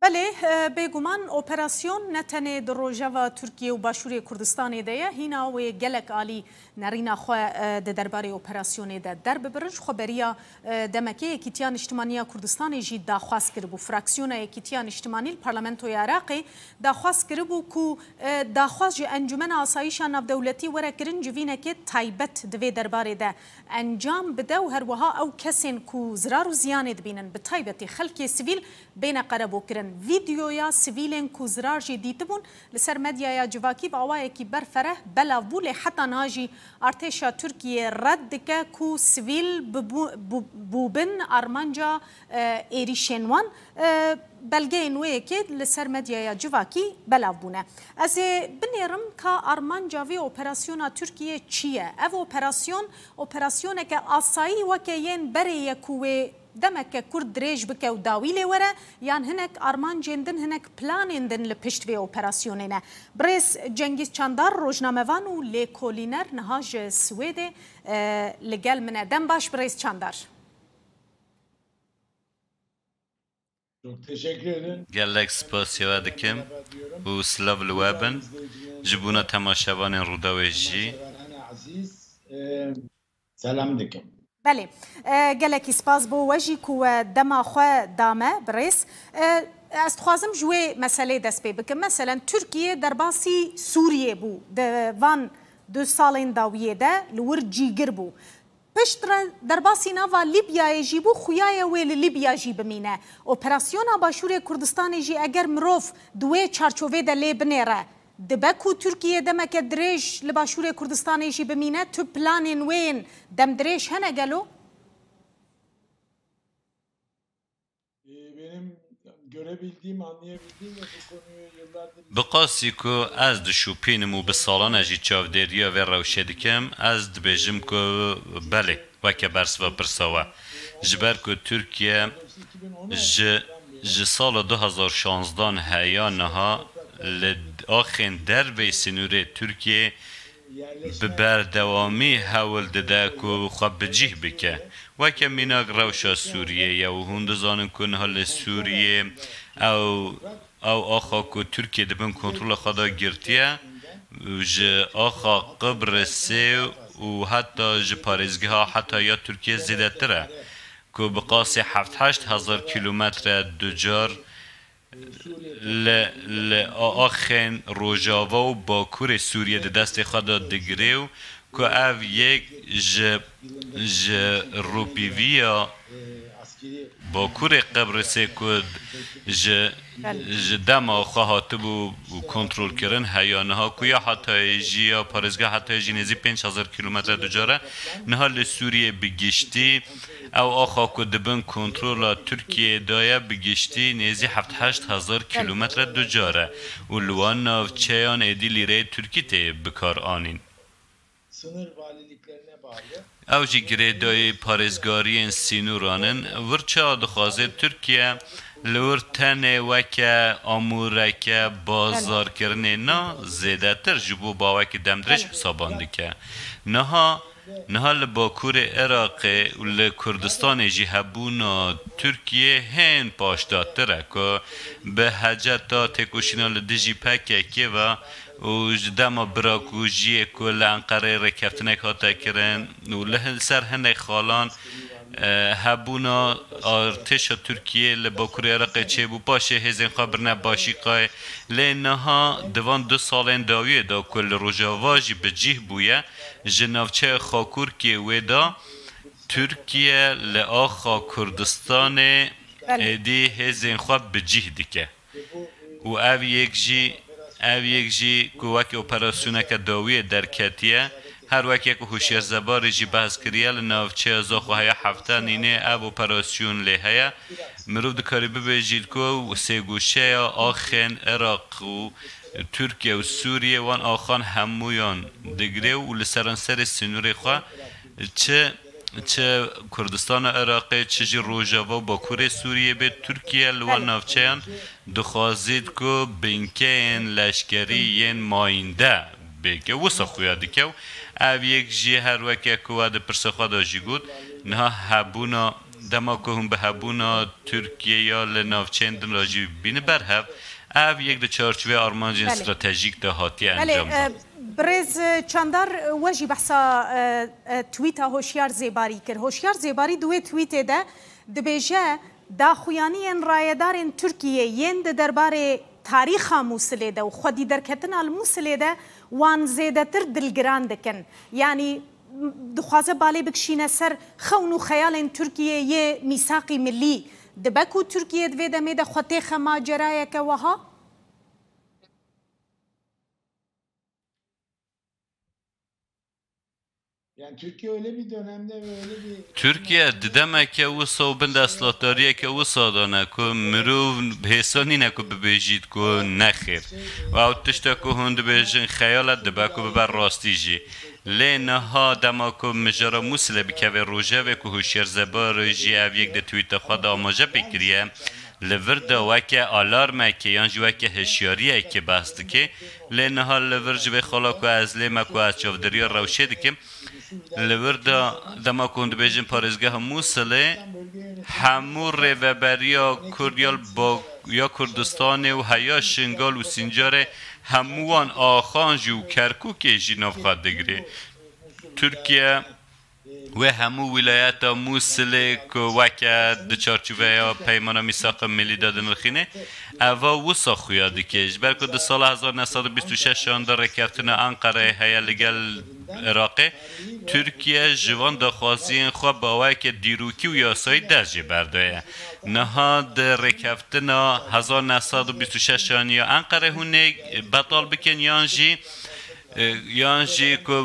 بله بگومان اپراسیون نتنه در روجاوا ترکیه و باشوری کردستان ده هینا و گلک عالی نرینا خو ده درباره اپراسیون ده در ببرج خبریا دمکه کیتیان اجتماعی کردستان جی داخواست کرد بو فراکسیون کیتیان اجتماعی پارلمانتو عراقی داخواست کرد بو کو داخواست جی انجمن آسایش ناف دولتی ورا کرن جوینه که تایبت دوی درباره ده انجام بده و هر وها او کسین کو زرار و زیان دبینن به تایبتی خلک سیویل بین قربو کرن ویدیویا سیویلن کو زرار جی دیتبون لسر مدیا جواکی با وای کی برفره بلا بول حتی ناجی ارتشا ترکیه رد که کو سیویل بوبن ارمانجا ایریشنوان بلگه نوعی که لسر مدیا جواکی بلا بونه از بنیرم که ارمانجا وی اپراسیون ترکیه چیه او اپراسیون که آسایی و که ین بره کوه دمك كرد دريج بك وداويلي ورا يعني هناك ارمان جندن هناك بلان دن لبشت في اوبراسيوننا بريس جنگيز چاندار روزنامه‌وان و ليكولينر نهاج سويد لقال من دم باش بريس چاندار Çok teşekkür ederim. Gelek spasiya dikim u slav lwabin jibuna temaşevan rudawe jî selam dikim. بله گلکی سپاس بو وجی کو دما خو دامه بريس استخوازم جوی مسئله دست پی بکم مثلا ترکیه در باسی سوریه بو وان 2 سالین داویه ده لور جیگر بو پشت در باسی ناوا لیبیا جی بو خویای ویل لیبیا جی بمینه اپراسیون باشور کردستان جی اگر مروف دوی چارچوبه ده لی بنیره دبکو ترکیه دمک دریش لباشور کردستان جی بمینه تو پلانین وین دم دریش هنه گلو؟ Benim görebildiğim, anlayabildiğim ve bu konuyu yıllardır... بقاسی کو از دشوپینم و به سالان اجی چاودریا و روشه دکم از دبیجم کو بله وکه برس و پرساوه جبر کو ترکیه ج سال 2016 هیا نها لآخرین دربی سنوری ترکیه به بردوامی حول دده که خواب بجیه بکه و که میناگ روشا سوریه یا هندزانن کنه حال سوریه او آخا که ترکیه دبن کنترل خدا گرتیه ج آخا قبرسه و حتی ج پارزگی ها حتی یا ترکیه زیده تره که بقاسی 7-8 هزار کیلومتر دوجار آخن روجاوا و باکور سوریه ده دست خود دگریو که او یک ج روپیویا باکور قبرسه که ج دم آخواه هاتبو کنترول کرن هیانه ها که یا حتی جی یا پارزگاه حتی جی نزی 5000 کیلومتر دوجاره نها لسوریه بگشتی او آخا که دبن کنترل ترکیه دایه بگشتی نزی 7-8 هزار کیلومتر دوجاره و لوان ناوچهان ایدی لیره ترکی ته بکار آنین او جی گره دای پارزگاری سینورانن ورچه آدخوازه ترکیه لور تنه وکه آمورکه بازار کرنه نا زیده تر جبو باوک دمدرش حسابانده که نها لباکور عراق و لکردستان جی هبونا ترکیه هین پاشداد تره که به حجتا تکوشینا لدجی پکه که و دما براکوژی که لانقره رکفتنک ها تکرن و لسر هنه خالان هبونا ارتش ترکیه لباکور عراق چه بو باشه هزین خبر نباشی قای لینها دوان 2 سالین داویه دا کل روژاواجی بجیه بویه جنافچه خاکور که ویدا ترکیه لآخا کردستان ایدی هزین خواب بجیه دیکه و او یک جی که وکی اپراسیونه که داویه در کتیه هر وقت یک هوشیار زباری جی بحث کریه لناوچه ازاخو هیا هفته نینه او اپراسیون لیه مروف دکاری ببیجید که و سیگوشه آخین عراق و ترکیه و سوریه وان آخان همویان دگره و لسرانسر سنوری خواه چه کردستان عراقی چه جی روژاوا با کور سوریه به ترکیه لوان ناوچه دخوازید که بینکه این لشکری این ماینده بگه وسا خویا دیگه او یک جی هر وقت که ده پرسخوا دا جی گود نه هبونا دما که هم به هبونا ترکیه یا لنافچندن راجی بینه برهب او یک ده چارچوه آرمانج استراتژیک ده هاتی انجام داد. برز چندر وجی بحثا تویت هوشیار زیباری کرد. هوشیار زیباری دوی تویت ده دبیجه داخویانی ان رایدار ترکیه یند درباره تاریخ موصله ده و خودی درکتن الموصله ده وان زیده تر دلگران دکن. یعنی دخوازه بالی بکشینه سر خون و خیال ترکیه یه میثاقی ملی دبکو ترکیه دویده میده خطی ماجرایه که وها؟ Yani Türkiye öyle bir dönemde ve öyle bir... Türkiye demek ki o soğubun daslatariye ki o sadana ki مرو حسانی نکو ببیجید که نخیر و اوتشتا که هند بیجن خیالت دبا که ببر راستی جی لینها دما که مجرا موسله بکوه روژه و که هوشیر زبار جی او یک ده تویت خود آماجه بکریه لورد وکه آلارمه که یانج وکه هشیاریه که بسته که لینها لورج به خلا که از لیمه که از چافدری روشه ده که لورد دما کند بیجن پارزگاه موسله همو ریوبریا کردیال با یا کردستان و هیا شنگال و سینجار هموان آخانج و کرکوک جیناف خواد دگره ترکیه و همو ولایت موسله که وکه دچارچوه یا پیمان میثاق ملی دادن رخینه اوا وسا خویاده کش بلکه ده سال 1926 در رکفتن انقره هیا لگل عراقه ترکیه جوان دخوازین خواه باوه که دیروکی و یاسایی درجه برده نهاد رکفتن 1926 یا انقره هونه بطال بکن یانجی که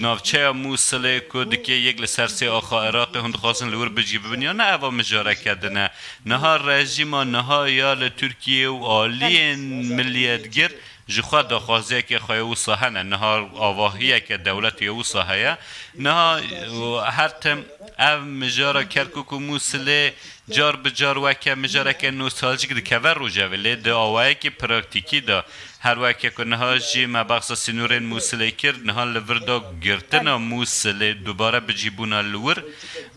نافچه موسله که دکه یک لسرسی آخا عراق هند خواستن لور بجی ببینی نه اوا مجاره کردنه نه رژیم نه یال ترکیه و آلی ملیتگر جخوا دخوازه که خواهی او صحنه نه آواهیه که دولت او صحنه نه هر تم او مجاره کرکوک و موسله جار بجار وکه مجاره که نوستالژیک دکور رو جوله ده آوائه که پراکتیکی ده هر وکه که نها جی مباقص سینورین موسله کرد نها لوردا گرتنا موسله دوباره بجیبونا لور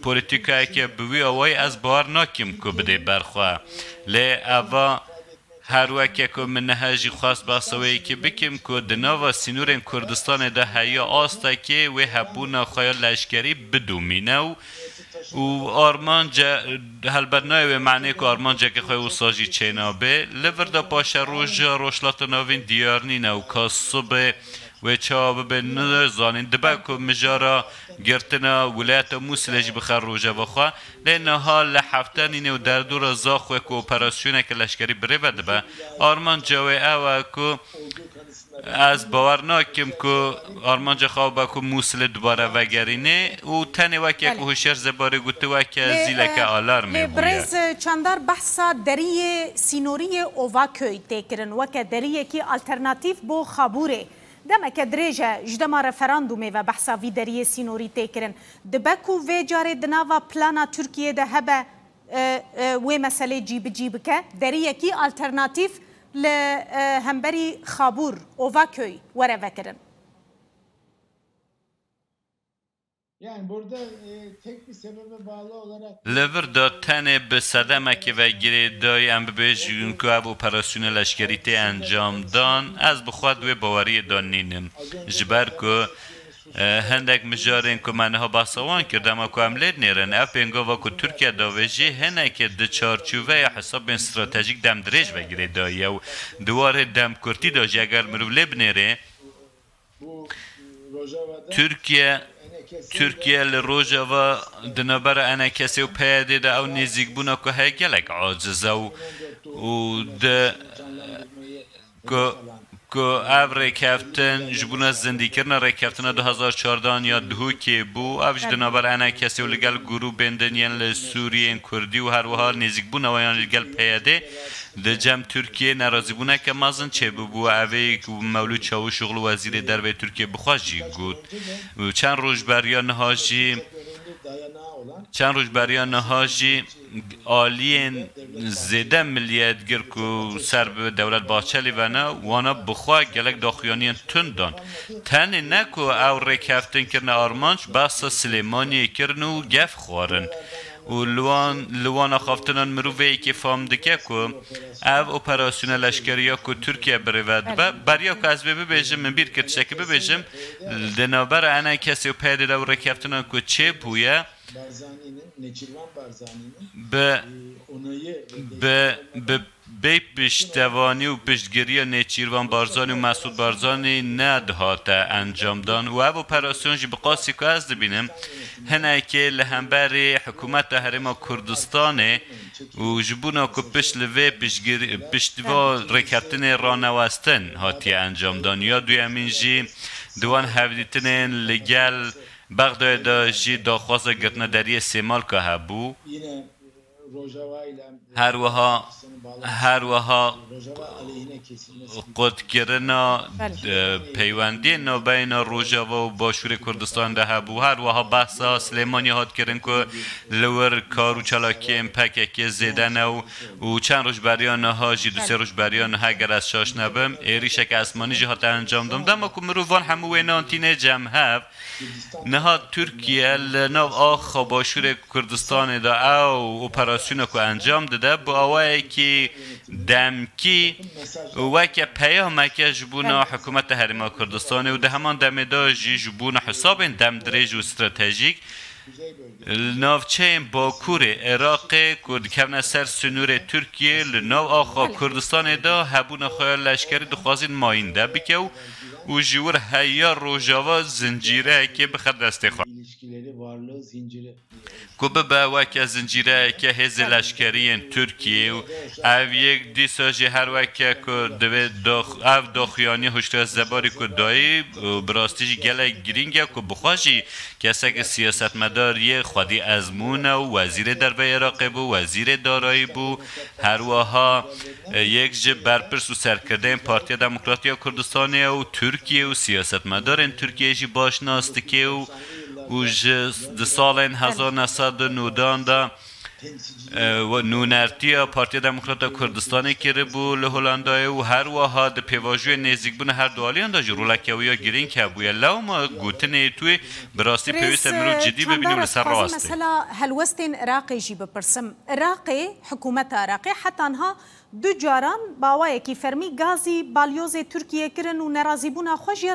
پولیتیکایی که بوی آوائه از بار ناکیم که بده برخواه لی اوا هر وکه که من نهاجی خواست باسوی که بکیم که دناوا سینورین کردستان ده هیا آستا که و هبونا خیال لشکری بدومینه و آرمانجا هلبرنای و معنی که آرمانجا که خواهی و ساجی چینابه لوردا پاش روژا روشلات ناوین دیارنی نو که صبح و چاب به نزانین دبا که مجارا گرتنا ولایت موسلج بخر روژا بخوا لینها لحفتن اینه و در دور زاخوه که اپراسیونه که لشکری بره و دبا آرمانجا و اوه که از باور ناکم که آرمانجا خواه که موسل دوباره وگرینه و تنه وکی که هوشیر زباره گوته وکی زیلک آلار می بوید برز چندر بحثا دری سینوری اوواکوی تکرن وکی دریه که الترناتیف بو خابوره دمک دریجه جدما رفراندومه و بحثا وی دریه سینوری تکرن دبکو وی جاره دناوا پلانا ترکیه ده هبه وی مسئله جیب که دریه که الترناتیف لهمبری خابور اوواکوی وره وکرن Yani burada tek bir sebebe bağlı olarak لور دا تنه به صدمه که و گیره دای ام ببیجون که او اپراسیون لشکریتی انجام دان از بخواد و باوری دانینم جبر که هندک مجارین که منها بحثوان کردم اکو عملید نیرن اف بینگاوا که ترکیه داویجی هنه که ده چارچوبه یا حساب استراتژیک دم دریج بگیره دایی و دواره دم کرتی داشت اگر مرو لب نیره ترکیه لروجاوا دنبر انا کسی و پیاده ده او نزیک بونا که های گلک عاجزه و ده که او ریکفتن جبونا زندگی کرنا ریکفتن 2014 یا دهو که بو اوش دنبر انا کسی و لگل گروه بندنین لسوریین کردی و هر وحال نزیک بونا و یان لگل پیاده ده جم ترکیه نرازی بونه که مازن چه بو اوی که مولود چاو شغل وزیر دربه ترکیه بخواجی گود چند روز بریا نهاجی آلین زیده ملیتگر که سر به دولت باچلی و نه وانا بخواه گلک داخیانیان تندان تنی نکو او ریکفتن کرن آرمانش بحثا سلیمانی کرن و گف خوارن و لوان خافتنان مروفه که فهم دکه که او اپراسیون لشکریا که ترکیه برود بریا که از ببیجم من بیر کتشه که ببیجم دنابر انا کسی و پیده دو رکفتنان که چه بویه به پشتوانی و پشتگیری نیچیروان بارزانی و مسعود بارزانی ندهات انجام دان و او اپراسیون جی بقاسی که از دبینم هنه که لهنبر حکومت هرما کردستان و جبونا که پشت لوه پشتوا رکبتن رانواستن هاتی انجام دان یا دوی امین جی دوان هفدیتن لگل بغداد دا جی داخواست گرتنا دری سیمال که هبو هر وها قدگرنا پیوندی نبین روجاوا و باشور کردستان ده هبو هر وها بحثا سلیمانی هات کرن که لور کارو چلاکی امپک که زیدن و چند روش بریان ها جی دو سه روش بریان ها اگر از شاش نبم ایریشک اسمانی جی هات انجام دم دم که مروفان همو نانتینه جمع هف نها ترکیه لنو آخ باشور کردستان ده او اپراسیون که انجام داده با آوه که دمکی و که پیام که جبونا حکومت هرما کردستان و ده همان دم دا جبونا حساب دم دریج و استراتژیک نافچه باکور عراق کرد کمن سر سنور ترکیه لناو آخا کردستان دا هبون خیال لشکری دخوازین ماینده بکو و جور هیا روژاوا زنجیره که بخد دسته خواهد که به وکه زنجیره که هز لشکری ترکیه و او یک دیساجی هر وکه که او داخیانی هشته زباری که دایی برastیجی گله گرینگه که بخواشی کسی که سیاست مداری خودی ازمونه و وزیر دربه عراق بو وزیر دارایی بو هر وها یک جب برپرس و سرکرده پارتی دموکراتی کردستانی و ترکیه و سیاست مدار ترکیه جی باشناسته که و د سال 1990 دا و نونرتیا پارتی دموکرات کردستانی که بو لهولندای و هر وها د پیواژوی نزدیک بون هر دوالیان دا جرولکویا گرین که بویا لو ما گوتنی توی براستی پیوست مرو جدی ببینیم لسر راسته مثلا هلوستین عراقی جی بپرسم عراقی حکومت عراقی حتی انها دو جاران باوای کی فرمی گازی بالیوز ترکیه کرن و نرازی بونا خوشی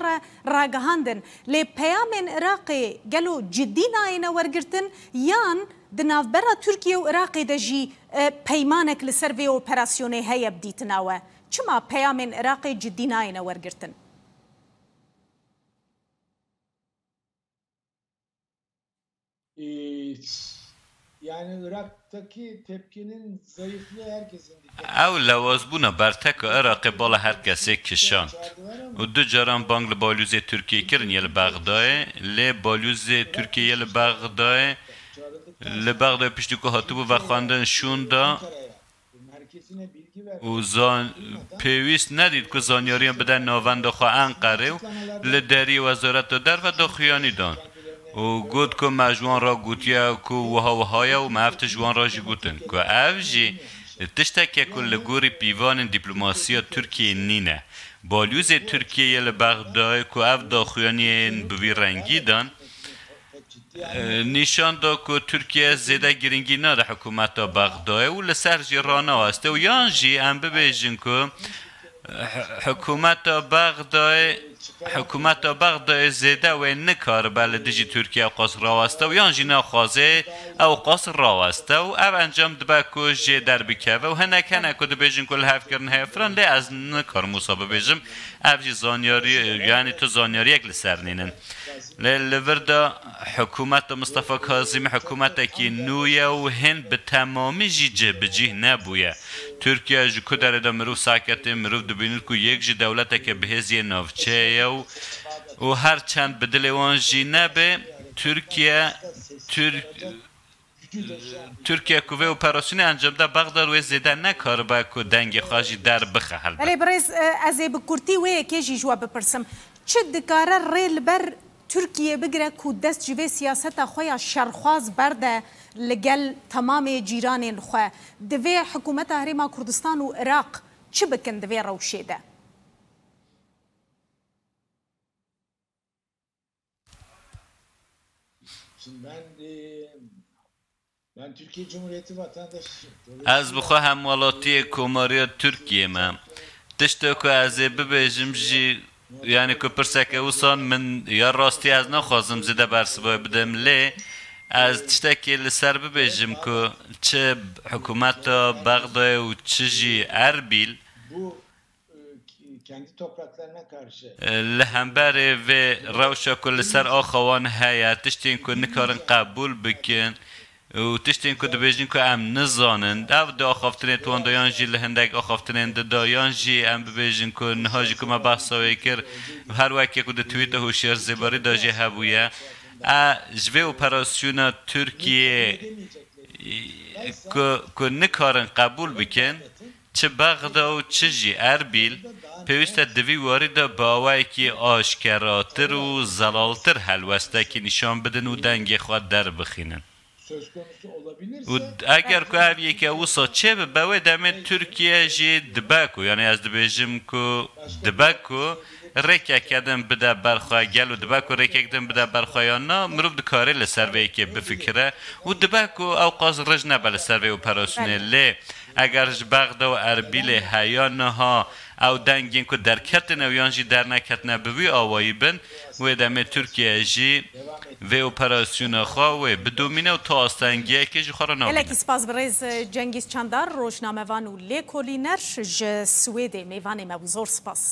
راگهاندن لی پیام عراقی گلو جدی ناینه ورگرتن یان دنافبرا ترکیه و عراقی دجی پیمانک لسر وی اپراسیونه هیا بدیتناوه چما پیام عراقی جدی ناینه ورگرتن yani Irak'taki tepkinin zayıflığı herkesin او لواز بونا برتک عراق بالا هر کسی کشان و دو جاران بانگ لبالوز ترکیه کرن یل بغدای لی بالوز ترکیه یل بغدای پشتی که هاتو و خواندن شون دا و پیویست ندید که زانیاریان بدن ناوند خواه انقره لدری وزارت در و داخیانی دان و گود که مجوان را گوتیا که وهاوهایا و مفت جوان را جی گوتن که افجی تشتکه که لگوری پیوان دیپلماسیا ترکیه نینه بالیوز ترکیه لبغدای که اف داخیانی بوی رنگی دان نشان دا که ترکیه زیده گرنگی ناده حکومت بغدای و لسر جی رانا واسته و یان جی ام ببیجن که حکومت بغداد زیده و نکار بلدیجی ترکیه قاس راوسته و یان جینا خوازه او قاس راوسته و او انجام دبا که جی در بکه و هنک هنک ده بیجن کل هف کرن هفران لی از نکار مصابه بیجم او جی زانیاری یعنی تو زانیاری اکل سرنینن لوردا حکومت مصطفی کاظمی حکومت که نویه و هند به تمامی جی جبجی نبویه ترکیه جو کدر دا مروف ساکته مروف دبینید که یک جی دولت که بهزی نافچه و هر چند بدل وان جی نبه ترکیه کوه اپراسیون انجام ده بغداد و زیده نکار با که دنگ خواهی در بخه ولی برز از بکرتی و که جی جواب بپرسم چه دکاره ریل بر ترکیه بگره که دست جوه سیاست خواه شرخواز برده لگل تمام جیران خواه دوی حکومت هرما کردستان و عراق چه بکن دوی روشه ده؟ Şimdi Ben Türkiye Cumhuriyeti vatandaşıyım. از بخوا هموالاتی کماری ترکیه من تشتا که از ببیجم جی یعنی که پرسک اوسان من یا راستی از نخوازم زده برسوای بدم لی از تشتا که لسر ببیجم که چه حکومت بغداد و چه جی اربیل Bu kendi topraklarına karşı لهمبر و روشا کل سر آخوان هیا تشتین که نکارن قبول بکن و تشتین که دبیجین که ام نزانن او دا آخافتنه توان دایان جی لهندگ آخافتنه ده دایان جی ام ببیجین که نهاجی که ما بحثاوی کر هر وکی که ده تویت هوشیار زباری دا جی هبویه جوه اپراسیون ترکیه که نکارن قبول بکن چه بغدا و چه جی اربیل پیوسته دوی وارد باوی که آشکراتر و زلالتر حلوسته که نشان بدن و دنگ خود در بخینن söz konusu olabilirse و اگر که هر یکی اوسا چه به باوی دمه ترکیه جی دبکو یعنی از دبیجم که دبکو ریک کدم بده برخواه گل و دبکو ریک کدم بده برخواه یا نه مروف دکاره لسروی که بفکره و دبکو او قاز رج نبه لسروی اپراسیونه لی اگر بغدا و اربیل هیانه ها او دنگین که در کت نویان جی در نکت نبوی آوایی بن و دمه ترکیه جی و اپراسیون خواه و بدومینه و تا آستنگیه که جی خواه را نابینه الکی سپاس برز جنگیز چندر روشنامه‌وان و لیکولینر ج سویده میوان مبوزور سپاس